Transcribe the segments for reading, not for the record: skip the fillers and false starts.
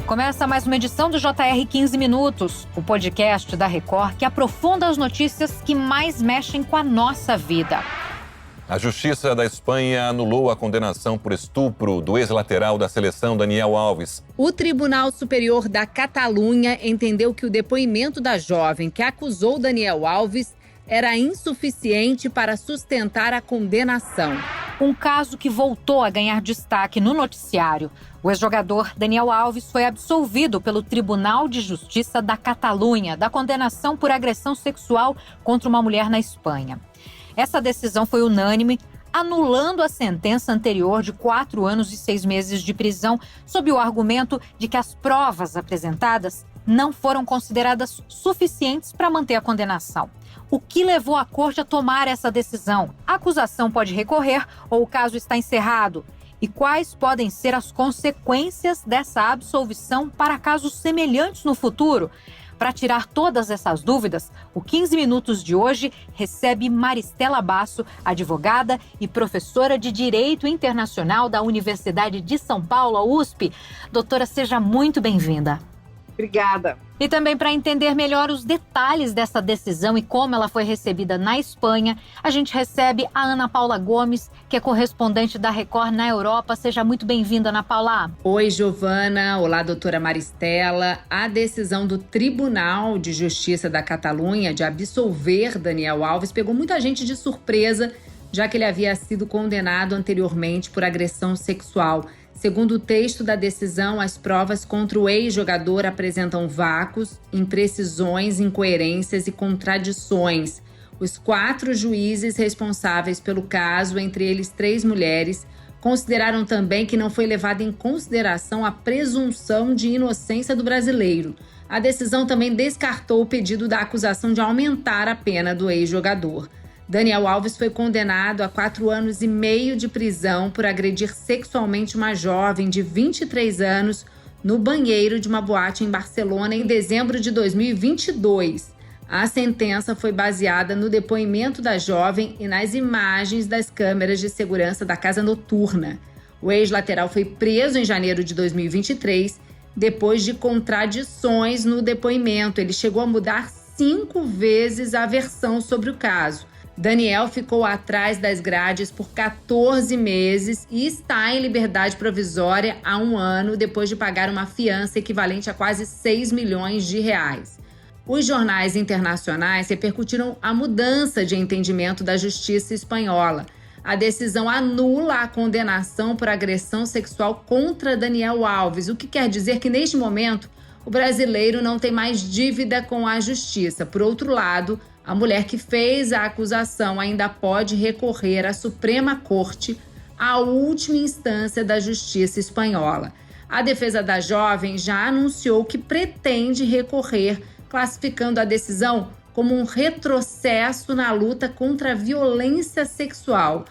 Começa mais uma edição do JR 15 Minutos, o podcast da Record que aprofunda as notícias que mais mexem com a nossa vida. A Justiça da Espanha anulou a condenação por estupro do ex-lateral da seleção Daniel Alves. O Tribunal Superior da Catalunha entendeu que o depoimento da jovem que acusou Daniel Alves era insuficiente para sustentar a condenação. Um caso que voltou a ganhar destaque no noticiário. O ex-jogador Daniel Alves foi absolvido pelo Tribunal de Justiça da Catalunha da condenação por agressão sexual contra uma mulher na Espanha. Essa decisão foi unânime, anulando a sentença anterior de 4 anos e 6 meses de prisão, sob o argumento de que as provas apresentadas não foram consideradas suficientes para manter a condenação. O que levou a corte a tomar essa decisão? A acusação pode recorrer ou o caso está encerrado? E quais podem ser as consequências dessa absolvição para casos semelhantes no futuro? Para tirar todas essas dúvidas, o 15 Minutos de hoje recebe Maristela Basso, advogada e professora de Direito Internacional da Universidade de São Paulo, a USP. Doutora, seja muito bem-vinda. Obrigada. E também para entender melhor os detalhes dessa decisão e como ela foi recebida na Espanha, a gente recebe a Ana Paula Gomes, que é correspondente da Record na Europa. Seja muito bem-vinda, Ana Paula. Oi, Giovana. Olá, doutora Maristela. A decisão do Tribunal de Justiça da Catalunha de absolver Daniel Alves pegou muita gente de surpresa, já que ele havia sido condenado anteriormente por agressão sexual. Segundo o texto da decisão, as provas contra o ex-jogador apresentam vácuos, imprecisões, incoerências e contradições. Os 4 juízes responsáveis pelo caso, entre eles 3 mulheres, consideraram também que não foi levada em consideração a presunção de inocência do brasileiro. A decisão também descartou o pedido da acusação de aumentar a pena do ex-jogador. Daniel Alves foi condenado a 4 anos e meio de prisão por agredir sexualmente uma jovem de 23 anos no banheiro de uma boate em Barcelona em dezembro de 2022. A sentença foi baseada no depoimento da jovem e nas imagens das câmeras de segurança da casa noturna. O ex-lateral foi preso em janeiro de 2023, depois de contradições no depoimento. Ele chegou a mudar 5 vezes a versão sobre o caso. Daniel ficou atrás das grades por 14 meses e está em liberdade provisória há 1 ano, depois de pagar uma fiança equivalente a quase 6 milhões de reais. Os jornais internacionais repercutiram a mudança de entendimento da justiça espanhola. A decisão anula a condenação por agressão sexual contra Daniel Alves, o que quer dizer que, neste momento, o brasileiro não tem mais dívida com a justiça. Por outro lado, a mulher que fez a acusação ainda pode recorrer à Suprema Corte, a última instância da justiça espanhola. A defesa da jovem já anunciou que pretende recorrer, classificando a decisão como um retrocesso na luta contra a violência sexual.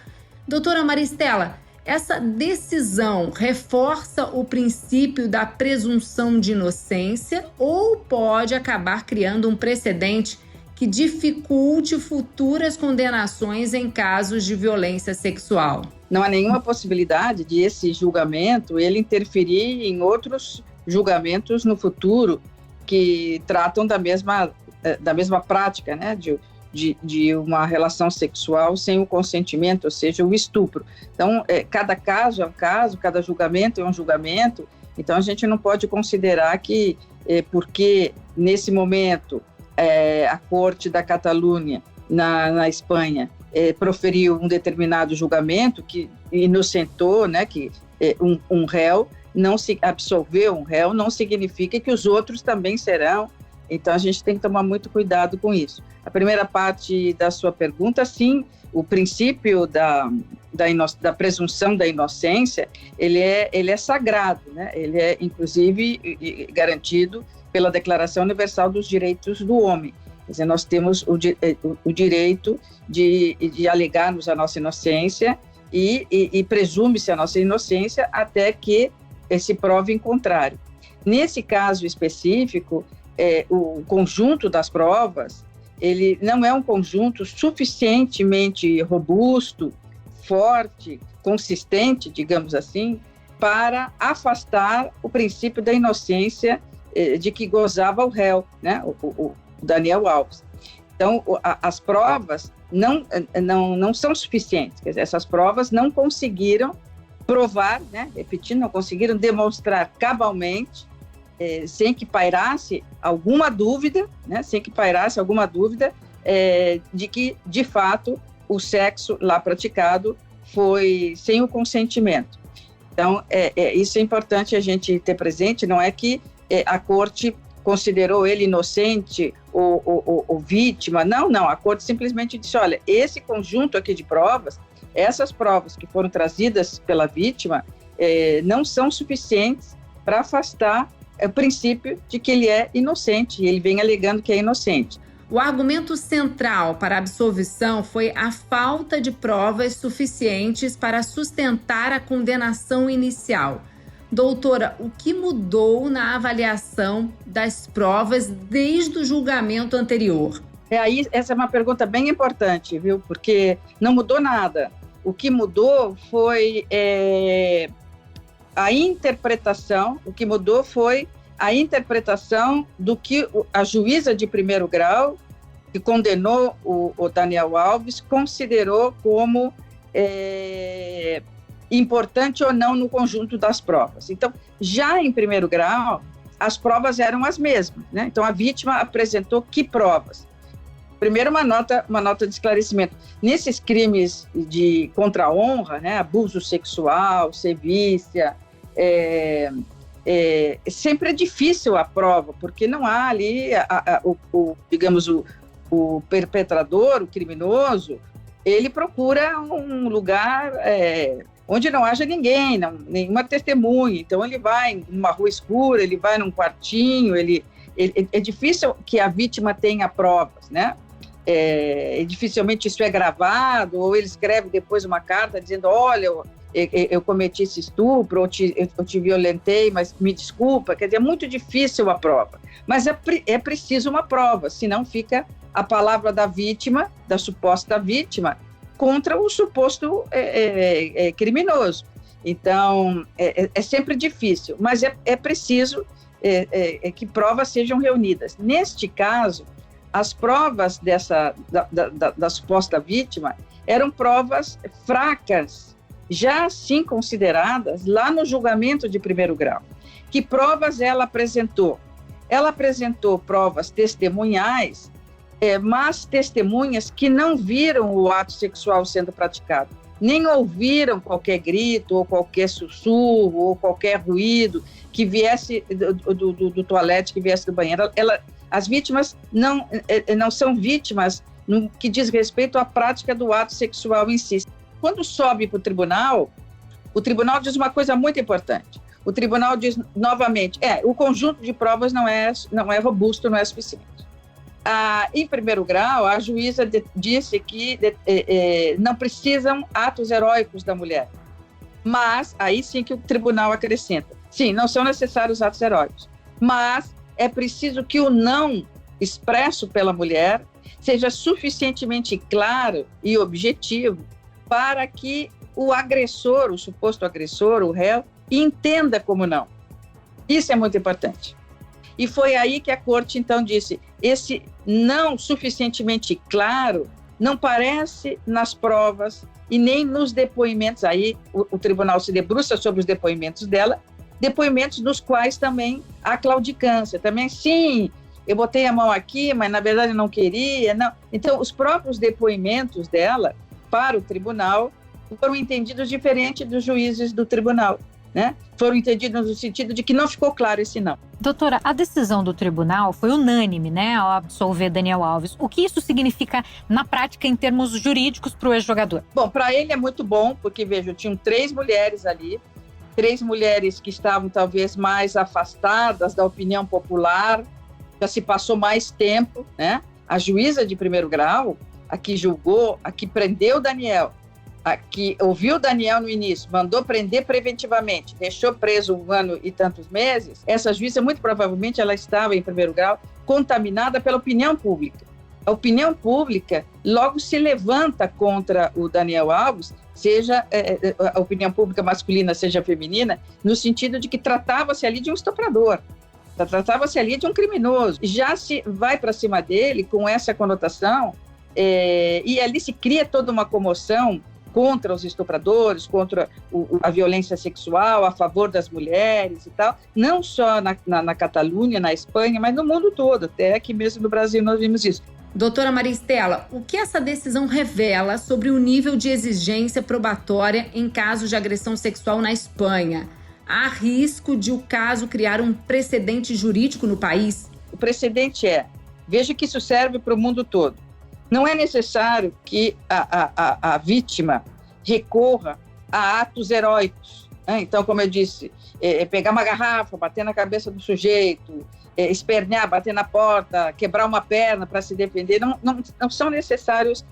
Doutora Maristela, essa decisão reforça o princípio da presunção de inocência ou pode acabar criando um precedente que dificulte futuras condenações em casos de violência sexual? Não há nenhuma possibilidade de esse julgamento ele interferir em outros julgamentos no futuro que tratam da mesma prática, né, de uma relação sexual sem o consentimento, ou seja, o estupro. Então, cada caso é um caso, cada julgamento é um julgamento, então a gente não pode considerar que, porque nesse momento a Corte da Catalunha, na Espanha, proferiu um determinado julgamento que inocentou, né, que um réu, não se absolveu um réu, não significa que os outros também serão. Então, a gente tem que tomar muito cuidado com isso. A primeira parte da sua pergunta, sim, o princípio da presunção da inocência, ele é sagrado, né? Ele é, inclusive, garantido pela Declaração Universal dos Direitos do Homem. Quer dizer, nós temos o direito de alegarmos a nossa inocência e presume-se a nossa inocência até que se prove em contrário. Nesse caso específico, o conjunto das provas, ele não é um conjunto suficientemente robusto, forte, consistente, digamos assim, para afastar o princípio da inocência de que gozava o réu, né, o Daniel Alves. Então, as provas não são suficientes. Quer dizer, essas provas não conseguiram provar, né, repetindo, não conseguiram demonstrar cabalmente, sem que pairasse alguma dúvida, né, de que, de fato, o sexo lá praticado foi sem o consentimento. Então, isso é importante a gente ter presente, não é que a corte considerou ele inocente ou vítima, não, a corte simplesmente disse, olha, esse conjunto aqui de provas, essas provas que foram trazidas pela vítima, não são suficientes para afastar o princípio de que ele é inocente, e ele vem alegando que é inocente. O argumento central para a absolvição foi a falta de provas suficientes para sustentar a condenação inicial. Doutora, o que mudou na avaliação das provas desde o julgamento anterior? Essa é uma pergunta bem importante, viu? Porque não mudou nada. O que mudou foi a interpretação, do que a juíza de primeiro grau, que condenou o Daniel Alves, considerou como importante ou não no conjunto das provas. Então, já em primeiro grau, as provas eram as mesmas, né? Então, a vítima apresentou que provas? Primeiro, uma nota de esclarecimento. Nesses crimes contra a honra, né, abuso sexual, sevícia, sempre é difícil a prova, porque não há ali, o perpetrador, o criminoso, ele procura um lugar onde não haja ninguém, nenhuma testemunha. Então, ele vai numa rua escura, ele vai num quartinho, é difícil que a vítima tenha provas, né? Dificilmente isso é gravado, ou ele escreve depois uma carta dizendo, olha, eu cometi esse estupro, eu te violentei, mas me desculpa. Quer dizer, é muito difícil a prova. Mas é preciso uma prova, senão fica a palavra da vítima, da suposta vítima, contra o suposto criminoso. Então, é sempre difícil, mas é preciso que provas sejam reunidas. Neste caso, as provas da suposta vítima eram provas fracas, já assim consideradas lá no julgamento de primeiro grau. Que provas ela apresentou? Ela apresentou provas testemunhais, mas testemunhas que não viram o ato sexual sendo praticado, nem ouviram qualquer grito, ou qualquer sussurro, ou qualquer ruído que viesse do toalete, que viesse do banheiro. As vítimas não são vítimas no que diz respeito à prática do ato sexual em si. Quando sobe para o tribunal diz uma coisa muito importante. O tribunal diz novamente, o conjunto de provas não é robusto, não é suficiente. Em primeiro grau, a juíza disse que não precisam atos heróicos da mulher. Mas, aí sim que o tribunal acrescenta. Sim, não são necessários atos heróicos. Mas é preciso que o não expresso pela mulher seja suficientemente claro e objetivo para que o agressor, o suposto agressor, o réu, entenda como não. Isso é muito importante. E foi aí que a corte, então, disse, esse não suficientemente claro não parece nas provas e nem nos depoimentos. Aí o tribunal se debruça sobre os depoimentos dela, depoimentos dos quais também há claudicância. Também, sim, eu botei a mão aqui, mas na verdade não queria. Não. Então, os próprios depoimentos dela para o tribunal foram entendidos diferente dos juízes do tribunal, né? Foram entendidos no sentido de que não ficou claro esse não. Doutora, a decisão do tribunal foi unânime, né, ao absolver Daniel Alves. O que isso significa na prática em termos jurídicos para o ex-jogador? Bom, para ele é muito bom, porque, veja, tinham 3 mulheres ali, 3 mulheres que estavam talvez mais afastadas da opinião popular, já se passou mais tempo, né? A juíza de primeiro grau, a que julgou, a que prendeu Daniel, a que ouviu Daniel no início, mandou prender preventivamente, deixou preso 1 ano e tantos meses, essa juíza, muito provavelmente, ela estava, em primeiro grau, contaminada pela opinião pública. A opinião pública logo se levanta contra o Daniel Alves seja a opinião pública masculina, seja feminina, no sentido de que tratava-se ali de um estuprador, tratava-se ali de um criminoso. Já se vai para cima dele com essa conotação, e ali se cria toda uma comoção contra os estupradores, contra a violência sexual, a favor das mulheres e tal, não só na Catalunha, na Espanha, mas no mundo todo, até aqui mesmo no Brasil nós vimos isso. Doutora Maristela, o que essa decisão revela sobre o nível de exigência probatória em casos de agressão sexual na Espanha? Há risco de o caso criar um precedente jurídico no país? O precedente veja que isso serve para o mundo todo. Não é necessário que a vítima recorra a atos heróicos, né? Então, como eu disse, pegar uma garrafa, bater na cabeça do sujeito, espernear, bater na porta, quebrar uma perna para se defender, não são necessários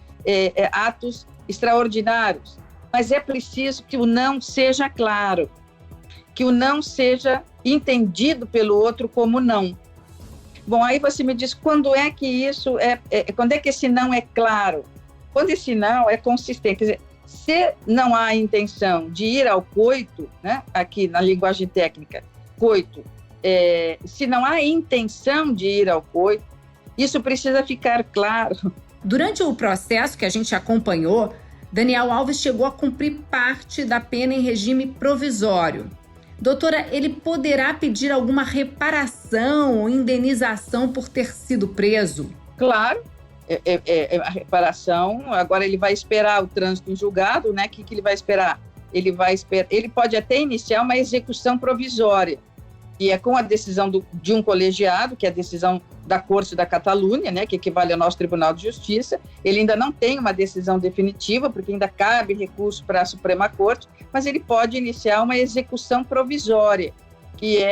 atos extraordinários, mas é preciso que o não seja claro, que o não seja entendido pelo outro como não. Bom, aí você me diz, quando é que isso quando é que esse não é claro? Quando esse não é consistente, quer dizer, se não há intenção de ir ao coito, né, aqui na linguagem técnica, coito, se não há intenção de ir ao coito, isso precisa ficar claro. Durante o processo que a gente acompanhou, Daniel Alves chegou a cumprir parte da pena em regime provisório. Doutora, ele poderá pedir alguma reparação ou indenização por ter sido preso? Claro, a reparação. Agora ele vai esperar o trânsito em julgado, né? O que ele vai esperar? Ele pode até iniciar uma execução provisória, e é com a decisão de um colegiado, que é a decisão da Corte da Catalunha, né, que equivale ao nosso Tribunal de Justiça. Ele ainda não tem uma decisão definitiva, porque ainda cabe recurso para a Suprema Corte, mas ele pode iniciar uma execução provisória, que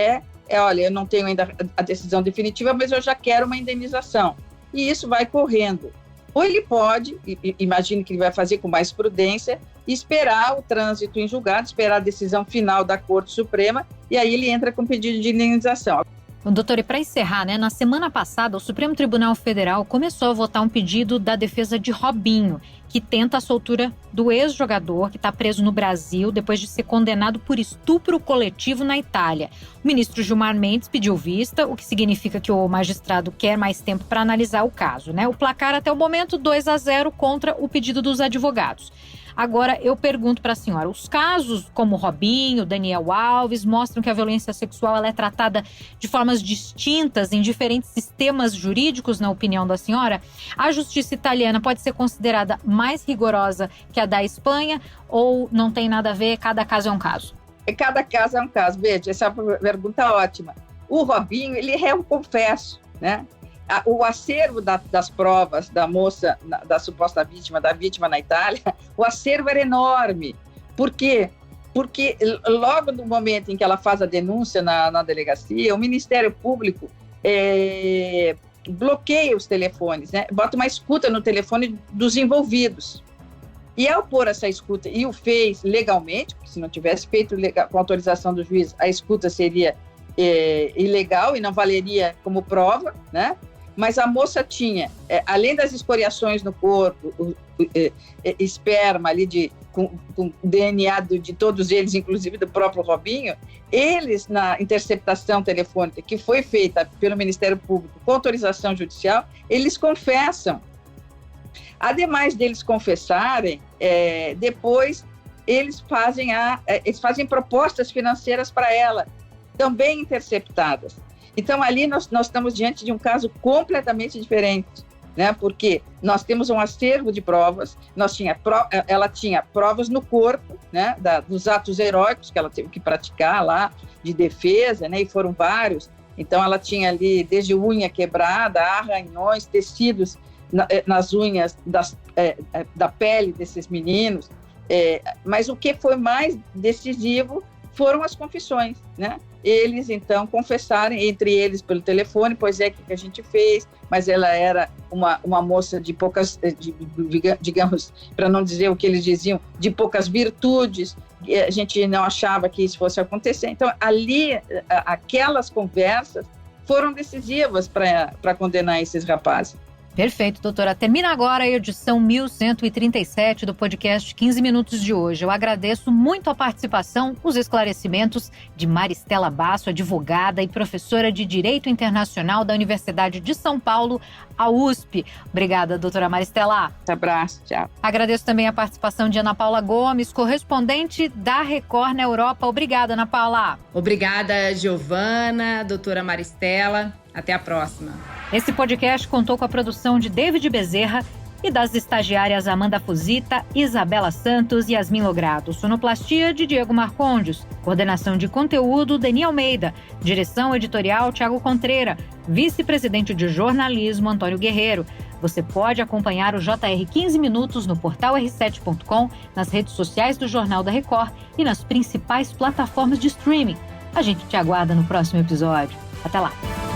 olha, eu não tenho ainda a decisão definitiva, mas eu já quero uma indenização. E isso vai correndo. Ou ele pode, imagino que ele vai fazer com mais prudência, esperar o trânsito em julgado, esperar a decisão final da Corte Suprema, e aí ele entra com pedido de indenização. Doutor, e para encerrar, né, na semana passada, o Supremo Tribunal Federal começou a votar um pedido da defesa de Robinho, que tenta a soltura do ex-jogador que está preso no Brasil depois de ser condenado por estupro coletivo na Itália. O ministro Gilmar Mendes pediu vista, o que significa que o magistrado quer mais tempo para analisar o caso, né? O placar até o momento 2-0 contra o pedido dos advogados. Agora, eu pergunto para a senhora, os casos como Robinho, Daniel Alves, mostram que a violência sexual ela é tratada de formas distintas em diferentes sistemas jurídicos, na opinião da senhora? A justiça italiana pode ser considerada mais rigorosa que a da Espanha ou não tem nada a ver, cada caso é um caso? Cada caso é um caso. Veja, essa é uma pergunta ótima. O Robinho, ele é réu confesso, né? O acervo das provas da moça, da suposta vítima, da vítima na Itália, o acervo era enorme. Por quê? Porque logo no momento em que ela faz a denúncia na delegacia, o Ministério Público bloqueia os telefones, né? Bota uma escuta no telefone dos envolvidos. E ao pôr essa escuta, e o fez legalmente, porque se não tivesse feito com autorização do juiz, a escuta seria ilegal e não valeria como prova, né? Mas a moça tinha, além das escoriações no corpo, esperma ali com DNA de todos eles, inclusive do próprio Robinho, eles, na interceptação telefônica que foi feita pelo Ministério Público com autorização judicial, eles confessam. Ademais deles confessarem, depois eles fazem propostas financeiras para ela, também interceptadas. Então, ali nós estamos diante de um caso completamente diferente, né? Porque nós temos um acervo de provas, ela tinha provas no corpo, né? Dos atos heróicos que ela teve que praticar lá, de defesa, né? E foram vários. Então, ela tinha ali desde unha quebrada, arranhões, tecidos nas unhas da pele desses meninos. Mas o que foi mais decisivo foram as confissões, né? Eles, então, confessaram, entre eles pelo telefone, pois é, que a gente fez, mas ela era uma moça de poucas, digamos, para não dizer o que eles diziam, de poucas virtudes, a gente não achava que isso fosse acontecer. Então, ali, aquelas conversas foram decisivas para condenar esses rapazes. Perfeito, doutora. Termina agora a edição 1137 do podcast 15 Minutos de hoje. Eu agradeço muito a participação, os esclarecimentos de Maristela Basso, advogada e professora de Direito Internacional da Universidade de São Paulo, a USP. Obrigada, doutora Maristela. Um abraço, tchau. Agradeço também a participação de Ana Paula Gomes, correspondente da Record na Europa. Obrigada, Ana Paula. Obrigada, Giovana, doutora Maristela. Até a próxima. Esse podcast contou com a produção de David Bezerra e das estagiárias Amanda Fusita, Isabela Santos e Yasmin Logrado. Sonoplastia de Diego Marcondes. Coordenação de conteúdo, Deni Almeida. Direção editorial, Tiago Contreira. Vice-presidente de jornalismo, Antônio Guerreiro. Você pode acompanhar o JR 15 Minutos no portal r7.com, nas redes sociais do Jornal da Record e nas principais plataformas de streaming. A gente te aguarda no próximo episódio. Até lá!